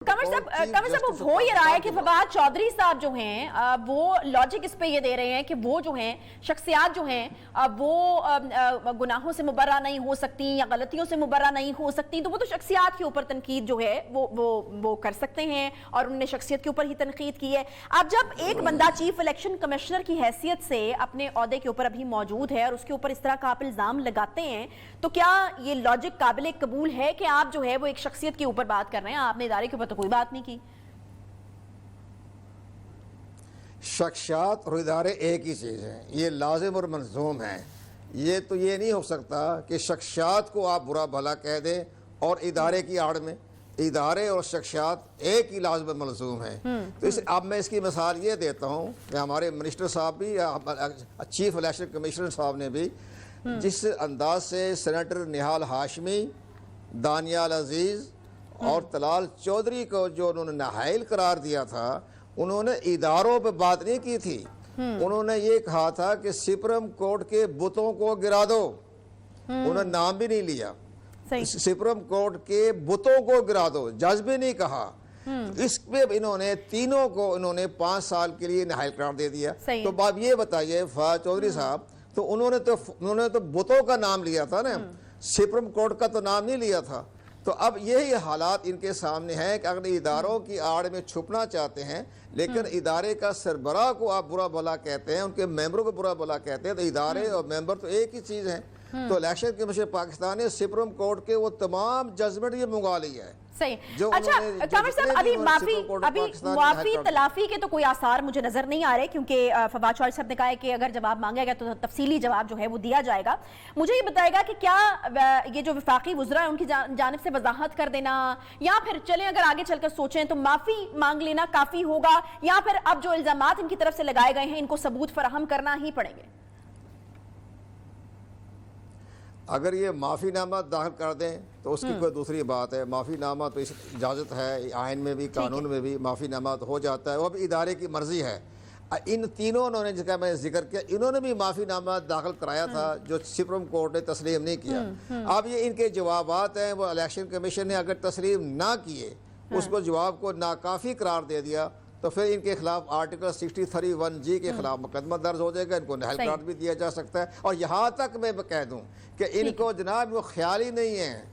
कमर साहब हो ये रहा है कि फवाद चौधरी साहब जो हैं वो लॉजिक इस पे ये दे रहे हैं कि वो जो हैं शख्सियात जो हैं वो गुनाहों से मुबर्रा नहीं हो सकती या गलतियों से मुबर्रा नहीं हो सकती, तो वो तो शख्सियात के ऊपर तनकीद जो है वो कर सकते हैं और उन्होंने शख्सियत के ऊपर ही तनकीद की है। अब जब एक बंदा चीफ इलेक्शन कमिश्नर की हैसियत से अपने ओहदे के ऊपर अभी मौजूद है और उसके ऊपर इस तरह का आप इल्ज़ाम लगाते हैं, तो क्या ये लॉजिक काबिल कबूल है कि आप जो है वो एक शख्सियत के ऊपर बात कर रहे हैं, आपने इदारे के ऊपर तो कोई बात नहीं की? शख्सियात और इदारे एक ही चीज़ हैं, ये लाजिम और मंजूम हैं। ये तो ये नहीं हो सकता कि शख्सियात को आप बुरा भला कह दें और इदारे की आड़ में, इदारे और शख्सियात एक ही लाजिम मंजूम हैं। तो इस अब मैं इसकी मिसाल ये देता हूँ कि हमारे मिनिस्टर साहब भी, चीफ इलेक्शन कमिश्नर साहब ने भी जिस अंदाज से सेनेटर निहाल हाशमी, दानियाल अजीज़ और तलाल चौधरी को जो उन्होंने नाहल करार दिया था, उन्होंने इदारों पे बात नहीं की थी। उन्होंने ये कहा था कि सुप्रीम कोर्ट के बुतों को गिरा दो। उन्होंने नाम भी नहीं लिया, सुप्रीम कोर्ट के बुतों को गिरा दो, जज भी नहीं कहा। इस पे इन्होंने तीनों को इन्होंने 5 साल के लिए नाहल करार दे दिया। तो आप ये बताइए फवाद चौधरी साहब, तो उन्होंने तो बुतों का नाम लिया था ना, सुप्रीम कोर्ट का तो नाम नहीं लिया था। तो अब यही हालात इनके सामने हैं कि अगर इदारों की आड़ में छुपना चाहते हैं, लेकिन इदारे का सरबराह को आप बुरा भला कहते हैं, उनके मेंबरों को बुरा भला कहते हैं, तो इदारे और मेंबर तो एक ही चीज़ है। तो इलेक्शन कमीशन पाकिस्तान ने सुप्रीम कोर्ट के वो तमाम जजमेंट ये मंगवा ली है। सही। अच्छा कामर साहब, अभी माफी तलाफी के तो कोई आसार मुझे नजर नहीं आ रहे, क्योंकि फवाद चौधरी साहब ने कहा है कि अगर जवाब मांगा गया तो तफसीली जवाब जो है वो दिया जाएगा। मुझे ये बताएगा कि क्या ये जो वफाकी वुज़रा है उनकी जानिब से वजाहत कर देना, या फिर चलें अगर आगे चलकर सोचें तो माफी मांग लेना काफी होगा, या फिर अब जो इल्जामात इनकी तरफ से लगाए गए हैं इनको सबूत फराहम करना ही पड़ेंगे? अगर ये माफ़ीनामा दाखिल कर दें तो उसकी कोई दूसरी बात है। माफ़ीनामा तो इस इजाज़त है, आइन में भी कानून में भी माफ़ीनामा तो हो जाता है, वो भी इदारे की मर्ज़ी है। इन तीनों उन्होंने, जिसका मैं जिक्र किया, इन्होंने भी माफ़ीनामा दाखिल कराया था जो सुप्रीम कोर्ट ने तस्लीम नहीं किया। अब ये इनके जवाबात हैं, वो इलेक्शन कमीशन ने अगर तस्लीम ना किए, उसको जवाब को नाकाफ़ी करार दे दिया, तो फिर इनके खिलाफ आर्टिकल 63(1)G के खिलाफ मुकदमा दर्ज हो जाएगा, इनको नाहल करार भी दिया जा सकता है। और यहाँ तक मैं कह दूँ कि इनको जनाब वो ख्याल ही नहीं है,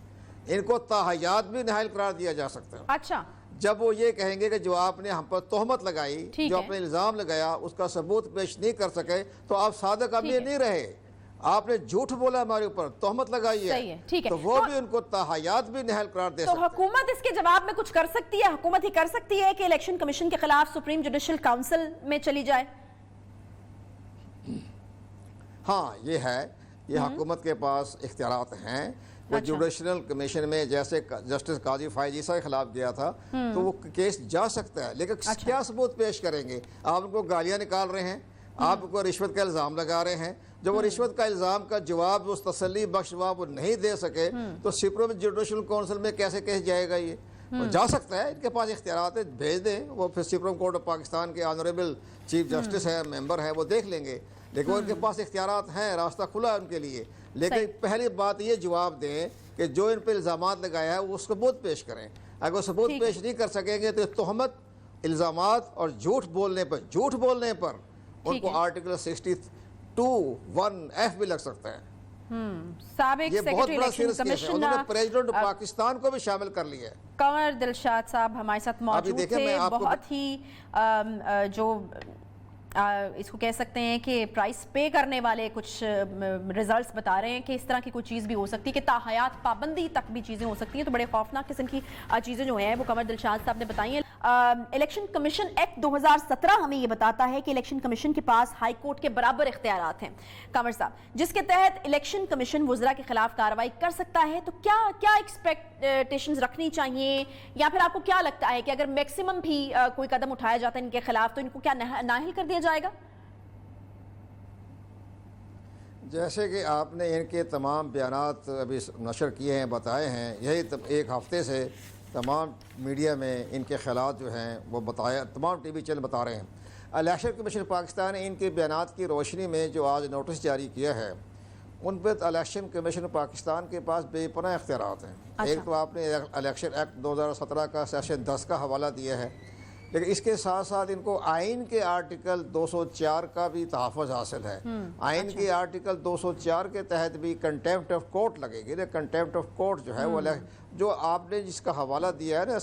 इनको ताहयात भी नाहल करार दिया जा सकता है। अच्छा, जब वो ये कहेंगे कि जो आपने हम पर तोहमत लगाई, जो आपने इल्ज़ाम लगाया, उसका सबूत पेश नहीं कर सके, तो आप सादक अमीर नहीं रहे, आपने झूठ बोला हमारे ऊपर, तोहमत लगाई है, तो वो भी उनको ताहयात भी नाहल करार दे सकते हैं। तो हुकूमत इसके जवाब में कुछ कर सकती है? हुकूमत ही कर सकती है कि इलेक्शन कमीशन के खिलाफ सुप्रीम जुडिशल काउंसिल में चली जाए? हाँ, ये है, ये हुकूमत के पास इख्तियारात हैं। वो जुडिशल कमीशन में जैसे जस्टिस काजी फायजी के खिलाफ गया था, तो वो केस जा सकता है, लेकिन क्या सबूत पेश करेंगे? आप उनको गालियां निकाल रहे हैं, आप उनको रिश्वत का इल्ज़ाम लगा रहे हैं। जब वो रिश्वत का इल्ज़ाम का जवाब, उस तसल्ली बख्श जवाब वो नहीं दे सके, तो सुप्रीम जुडिशल काउंसिल में कैसे केस जाएगा? ये जा सकता है, इनके पास इख्तियारात है, भेज दें, वो फिर सुप्रीम कोर्ट ऑफ पाकिस्तान के ऑनरेबल चीफ जस्टिस है, मेंबर है, वो देख लेंगे। लेकिन उनके पास इख्तियारात हैं, रास्ता खुला है उनके लिए। लेकिन पहली बात ये जवाब दें कि जो इन पर इल्ज़ामात लगाया है वो सबूत पेश करें। अगर सबूत पेश नहीं कर सकेंगे तो तोहमत, इल्ज़ामात और झूठ बोलने पर उनको आर्टिकल 62(1)F भी लग सकता है। ये बहुत बड़ा सीरियस केस है। उन्होंने प्रेसिडेंट पाकिस्तान को भी शामिल कर लिया है। कंवर दिलशाद साहब हमारे साथ मौजूद थे, बहुत ही जो इसको कह सकते हैं कि प्राइस पे करने वाले कुछ रिजल्ट्स बता रहे हैं कि इस तरह की कोई चीज़ भी हो सकती है कि ताहयात पाबंदी तक भी चीज़ें हो सकती हैं। तो बड़े खौफनाक किस्म की चीज़ें जो हैं वो कंवर दिलशाद साहब ने बताई हैं। इलेक्शन कमीशन एक्ट 2017 हमें ये बताता है कि इलेक्शन कमीशन के पास हाई कोर्ट के बराबर इख्तियारात हैं कंवर साहब, जिसके तहत इलेक्शन कमीशन वुज़रा के खिलाफ कार्रवाई कर सकता है। तो क्या एक्सपेक्टेशंस रखनी चाहिए, या फिर आपको क्या लगता है कि अगर मैक्सिमम भी कोई कदम उठाया जाता है इनके खिलाफ तो इनको क्या नाहिल कर दिया जाएगा? जैसे कि आपने इनके तमाम बयानात अभी नशर किए हैं, बताए हैं, यही एक हफ्ते से तमाम मीडिया में इनके ख़िलाफ़ जो हैं वो बताया, तमाम टीवी चैनल बता रहे हैं। इलेक्शन कमीशन पाकिस्तान ने इनके बयानात की रोशनी में जो आज नोटिस जारी किया है, ان پہ الیکشن کمیشن پاکستان کے پاس بے پناہ اختیارات ہیں۔ ایک تو آپ نے الیکشن ایکٹ 2017 کا سیکشن 10 کا حوالہ دیا ہے، لیکن اس کے ساتھ ساتھ ان کو آئین کے آرٹیکل 204 کا بھی تحفظ حاصل ہے۔ آئین کے آرٹیکل 204 کے تحت بھی کنٹیمپٹ آف کورٹ لگے گی۔ کنٹیمپٹ آف کورٹ جو ہے وہ جو آپ نے جس کا حوالہ دیا ہے نا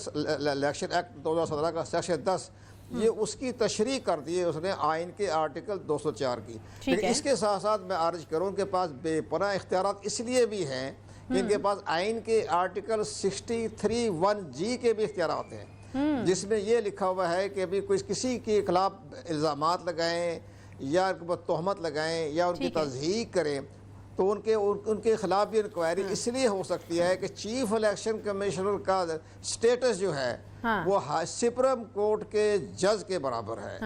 الیکشن ایکٹ 2017 کا سیکشن 10، یہ اس کی تشریح کر دی ہے اس نے آئین کے آرٹیکل 204 کی۔ لیکن اس کے ساتھ ساتھ میں عرض کروں ان کے پاس بے پناہ اختیارات اس لیے بھی ہیں کہ ان کے پاس آئین کے آرٹیکل 63(1)(g) کے بھی اختیارات ہیں، جس میں یہ لکھا ہوا ہے کہ ابھی کسی کے خلاف الزامات لگائیں یا تہمت لگائیں یا ان کی تصحیح کریں تو ان کے خلاف بھی انکوائری اس لیے ہو سکتی ہے کہ چیف الیکشن کمیشنر کا سٹیٹس جو ہے وہ سپریم کورٹ کے جج کے برابر ہے۔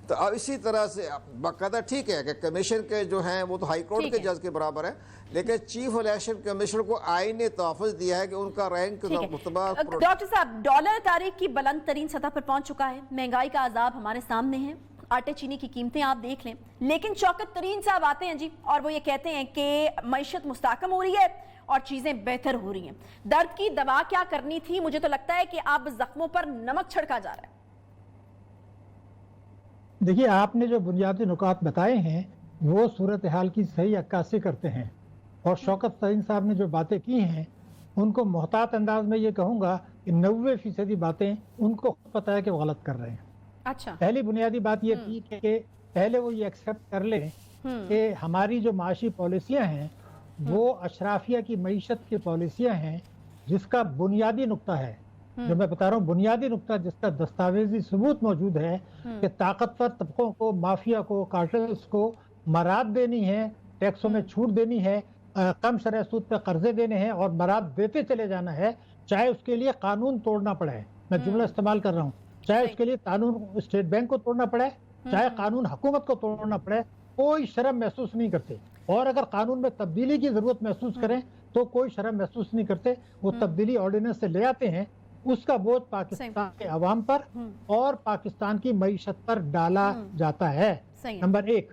تو اب اسی طرح سے باقاعدہ ٹھیک ہے کہ کمیشن کے جو ہیں وہ تو ہائی کورٹ کے جج کے برابر ہے، لیکن چیف الیکشن کمیشنر کو آئین نے تحفظ دیا ہے کہ ان کا رینک مطابق۔ ڈاکٹر صاحب، ڈالر تاریخ کی بلند ترین سطح پر پہنچ چکا ہے، مہنگائی کا عذاب ہمارے سامنے ہے، آٹے چینی کی قیمتیں آپ دیکھ لیں، لیکن شوکت ترین صاحب آتے ہیں جی اور وہ یہ کہتے ہیں کہ معیشت مستحکم ہو رہی ہے اور چیزیں بہتر ہو رہی ہیں۔ درد کی دوا کیا کرنی تھی؟ مجھے تو لگتا ہے کہ اب زخموں پر نمک چھڑکا جا رہا ہے۔ دیکھیے، آپ نے جو بنیادی نکات بتائے ہیں وہ صورتحال کی صحیح عکاسی کرتے ہیں، اور شوکت ترین صاحب نے جو باتیں کی ہیں ان کو محتاط انداز میں یہ کہوں گا کہ 90% باتیں ان کو پتہ ہے کہ وہ غلط کر رہے ہیں۔ اچھا، پہلی بنیادی بات یہ تھی کہ پہلے وہ یہ ایکسیپٹ کر لیں کہ ہماری جو معاشی پالیسیاں ہیں وہ اشرافیہ کی معیشت کی پالیسیاں ہیں، جس کا بنیادی نقطہ ہے، جو میں بتا رہا ہوں بنیادی نقطہ جس کا دستاویزی ثبوت موجود ہے کہ طاقتور طبقوں کو، مافیا کو، کارٹلز کو مراد دینی ہے، ٹیکسوں میں چھوٹ دینی ہے، کم شرح سود پہ قرضے دینے ہیں اور مراد دیتے چلے جانا ہے، چاہے اس کے لیے قانون توڑنا پڑے۔ میں جملہ استعمال کر رہا ہوں، چاہے اس کے لیے قانون اسٹیٹ بینک کو توڑنا پڑے، چاہے قانون حکومت کو توڑنا پڑے، کوئی شرم محسوس نہیں کرتے، اور اگر قانون میں تبدیلی کی ضرورت محسوس کریں تو کوئی شرم محسوس نہیں کرتے، وہ تبدیلی آرڈیننس سے لے آتے ہیں، اس کا بوجھ پاکستان کے عوام پر اور پاکستان کی معیشت پر ڈالا جاتا ہے۔ نمبر ایک۔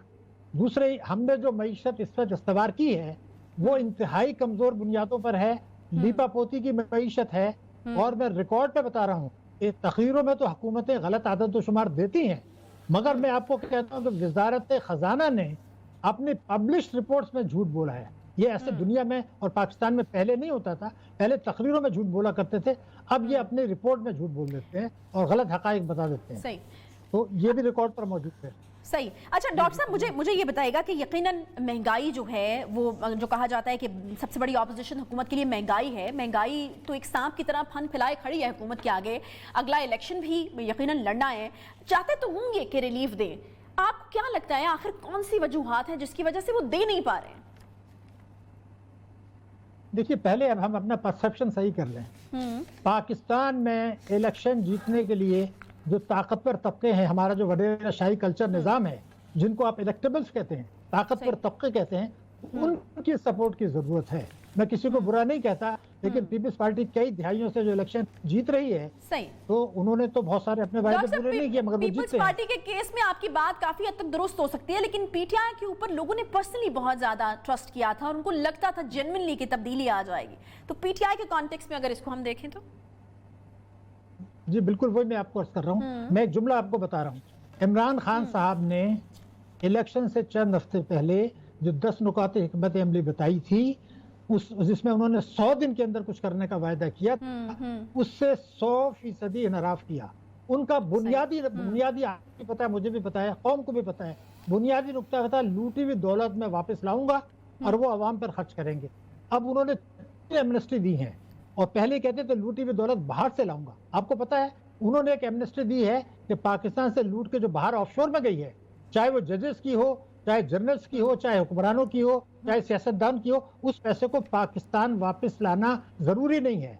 دوسرے، ہم نے جو معیشت اس وقت استوار کی ہے وہ انتہائی کمزور بنیادوں پر ہے، لیپا پوتی کی معیشت ہے، اور میں ریکارڈ پہ بتا رہا ہوں کہ تقریروں میں تو حکومتیں غلط عدد و شمار دیتی ہیں، مگر میں آپ کو کہتا ہوں کہ وزارت خزانہ نے اپنی پبلشڈ رپورٹس میں جھوٹ بولا ہے۔ یہ ایسے دنیا میں اور پاکستان میں پہلے نہیں ہوتا تھا، پہلے تقریروں میں جھوٹ بولا کرتے تھے، اب یہ اپنے رپورٹ میں جھوٹ بول دیتے ہیں اور غلط حقائق بتا دیتے ہیں۔ تو یہ بھی ریکارڈ پر موجود ہے۔ صحیح۔ اچھا ڈاکٹر صاحب، مجھے یہ بتائے گا کہ یقیناً مہنگائی جو ہے وہ جو کہا جاتا ہے کہ سب سے بڑی اپوزیشن حکومت کے لیے مہنگائی ہے، مہنگائی تو ایک سانپ کی طرح پھن پھیلائے کھڑی ہے حکومت کے آگے، اگلا الیکشن بھی یقیناً لڑنا ہے، چاہتے تو ہوں گے کہ ریلیف دیں، آپ کو کیا لگتا ہے آخر کون سی وجوہات ہیں جس کی وجہ سے وہ دے نہیں پا رہے ہیں؟ دیکھیے، پہلے اب ہم اپنا پرسپشن صحیح کر لیں۔ پاکستان میں الیکشن جیتنے کے لیے جو طاقتور طبقے ہیں، ہمارا جو وڈیرہ شاہی کلچر نظام ہے، جن کو آپ الیکٹیبلز کہتے ہیں، طاقتور طبقے کہتے ہیں، ان کی سپورٹ کی ضرورت ہے۔ میں کسی کو برا نہیں کہتا، لیکن پیپلز پارٹی کئی دہائیوں سے جو الیکشن جیت رہی ہے تو انہوں نے تو بہت سارے اپنے وعدے پورے نہیں کیے، مگر وہ جیتے ہیں۔ پیپلز پارٹی کے کیس میں آپ کی بات کافی حد تک درست ہو سکتی ہے، لیکن پی ٹی آئی کے اوپر لوگوں نے پرسنلی بہت زیادہ ٹرسٹ کیا تھا اور ان کو لگتا تھا جینوئنلی کہ تبدیلی آ جائے گی، تو پی ٹی آئی کے کانٹیکس میں اگر اس کو ہم دیکھیں تو؟ جی بالکل، وہی میں آپ کو عرض کر رہا ہوں۔ میں ایک جملہ آپ کو بتا رہا ہوں۔ عمران خان صاحب نے الیکشن سے چند ہفتے پہلے جو 10 نکات حکمت عملی بتائی تھی، جس میں انہوں نے 100 دن کے اندر کچھ کرنے کا وعدہ کیا تھا، اس سے 100% انحراف کیا۔ ان کا بنیادی آپ کو پتا ہے، مجھے بھی پتا ہے، قوم کو بھی پتا ہے، بنیادی نقطہ تھا لوٹی ہوئی دولت میں واپس لاؤں گا اور وہ عوام پر خرچ کریں گے۔ اب انہوں نے ایمنسٹی دی ہے، اور پہلے کہتے تھے لوٹی ہوئی دولت باہر سے لاؤں گا۔ آپ کو پتا ہے انہوں نے ایک ایمنسٹی دی ہے کہ پاکستان سے لوٹ کے جو باہر آف شور میں گئی ہے، چاہے وہ ججز کی ہو، چاہے جنرلز کی ہو، چاہے حکمرانوں کی ہو، چاہے سیاستدان کی ہو، اس پیسے کو پاکستان واپس لانا ضروری نہیں ہے۔